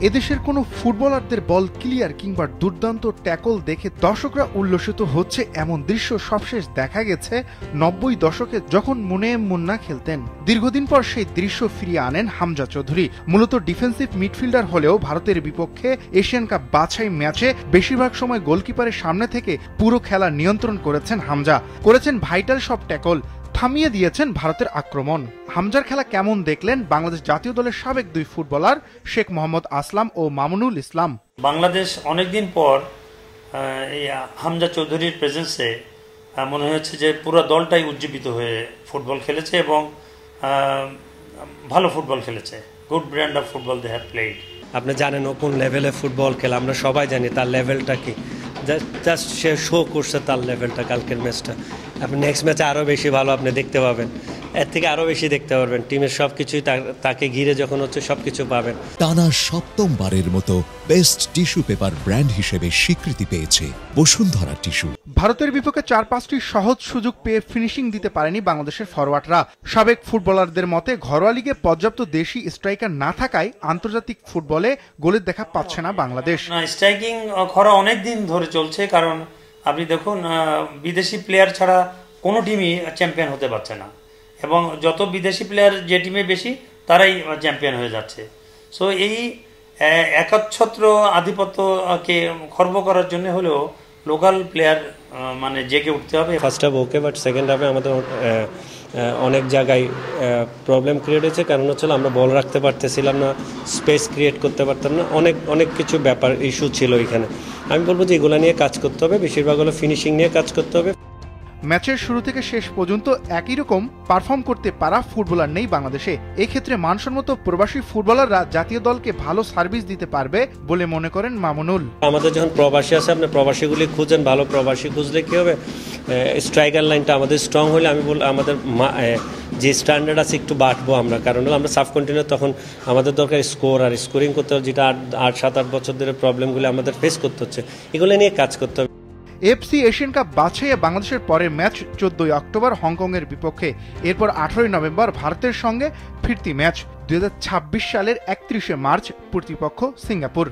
এদেশের কোনো ফুটবলারদের বল ক্লিয়ার কিংবা দুর্দান্ত ট্যাকল দেখে দর্শকরা উল্লসিত হচ্ছে এমন দৃশ্য সবশেষ দেখা গেছে ৯০ দশকে যখন মুনেম মুন্না খেলতেন। দীর্ঘদিন পর সেই দৃশ্য ফিরিয়ে আনেন হামজা চৌধুরী। মূলত ডিফেন্সিভ মিডফিল্ডার হলেও ভারতের বিপক্ষে এশিয়ান কাপ বাছাই ম্যাচে বেশিরভাগ সময় গোলকিপারের সামনে থেকে পুরো খেলা নিয়ন্ত্রণ করেছেন হামজা। করেছেন ভাইটাল সব ট্যাকল, থামিয়ে দিয়েছেন ভারতের আক্রমণ। হামজার খেলা কেমন দেখলেন বাংলাদেশ জাতীয় দলের সাবেক দুই ফুটবলার শেখ মোহাম্মদ আসলাম ও মামুনুল ইসলাম। বাংলাদেশ অনেকদিন পর এই হামজা চৌধুরীর প্রেজেন্সে মনে হচ্ছে যে পুরো দলটাই উজ্জীবিত হয়ে ফুটবল খেলেছে এবং ভালো ফুটবল খেলেছে। Good brand of football they have played. আপনি জানেন ও কোন লেভেলে ফুটবল খেলে, আমরা সবাই জানি তার লেভেলটা কি। জাস্ট সে শো করছে তার লেভেলটা কালকের ম্যাচটা। আপনি নেক্সট ম্যাচে আরও বেশি ভালো আপনি দেখতে পাবেন, এর থেকে আরও বেশি দেখতে পারবেন। টিমের সব কিছুই তাকে ঘিরে যখন হচ্ছে সব কিছু পাবেন। টানা সপ্তমবারের মতো বেস্ট টিস্যু পেপার ব্র্যান্ড হিসেবে স্বীকৃতি পেয়েছে বসুন্ধরা টিস্যু। ভারতের বিপক্ষে ৪-৫টি সহজ সুযোগ পেয়ে ফিনিশিং দিতে পারেনি বাংলাদেশের ফরওয়ার্ডরা। সাবেক ফুটবলারদের মতে ঘরোয়া লিগে পর্যাপ্ত দেশি স্ট্রাইকার না থাকায় আন্তর্জাতিক ফুটবলে গোলের দেখা পাচ্ছে না বাংলাদেশ। স্ট্রাইকিং খরা অনেক দিন ধরে চলছে, কারণ আপনি দেখুন বিদেশি প্লেয়ার ছাড়া কোনো টিমই চ্যাম্পিয়ন হতে পারছে না, এবং যত বিদেশি প্লেয়ার যে টিমে বেশি তারাই চ্যাম্পিয়ন হয়ে যাচ্ছে। সো এই একচ্ছত্র আধিপত্যকে খর্ব করার জন্য হলেও লোকাল প্লেয়ার মানে জেগে উঠতে হবে। First half okay, but second হাফে আমাদের অনেক জায়গায় প্রবলেম ক্রিয়েট হয়েছে। কারণ হচ্ছে আমরা বল রাখতে পারতেছিলাম না, স্পেস ক্রিয়েট করতে পারতাম না, অনেক কিছু ব্যাপার ইস্যু ছিল এখানে। আমি বলবো যে এগুলো নিয়ে কাজ করতে হবে, বেশিরভাগ হলো ফিনিশিং নিয়ে কাজ করতে হবে। ম্যাচের শুরু থেকে শেষ পর্যন্ত একই রকম পারফর্ম করতে পারা ফুটবলার নেই বাংলাদেশে। এই ক্ষেত্রে মানসম্মত প্রবাসী ফুটবলাররা জাতীয় দলকে ভালো সার্ভিস দিতে পারবে বলে মনে করেন মামুনুল। আমাদের যখন প্রবাসী আছে, আপনি প্রবাসীগুলি খুঁজেন, ভালো প্রবাসী খুঁজলে কি হবে, স্ট্রাইকার লাইনটা আমাদের স্ট্রং হলে আমি বল আমাদের যে স্ট্যান্ডার্ড আছে একটু বাড়বো আমরা। কারণ হলো আমরা সাবকন্টিনেন্ট, তখন আমাদের দরকার স্কোর আর স্কোরিং করতে হবে, যেটা 7-8 বছর ধরে প্রবলেমগুলো আমাদের ফেস করতে হচ্ছে, এগুলো নিয়ে কাজ করতে হবে। এফসি এশিয়ান কাপ বাছাইয়ে বাংলাদেশের পরের ম্যাচ 14 অক্টোবর হংকংয়ের বিপক্ষে, এরপর 18 নভেম্বর ভারতের সঙ্গে ফিরতি ম্যাচ। 2026 সালের 31 মার্চ প্রতিপক্ষ সিঙ্গাপুর।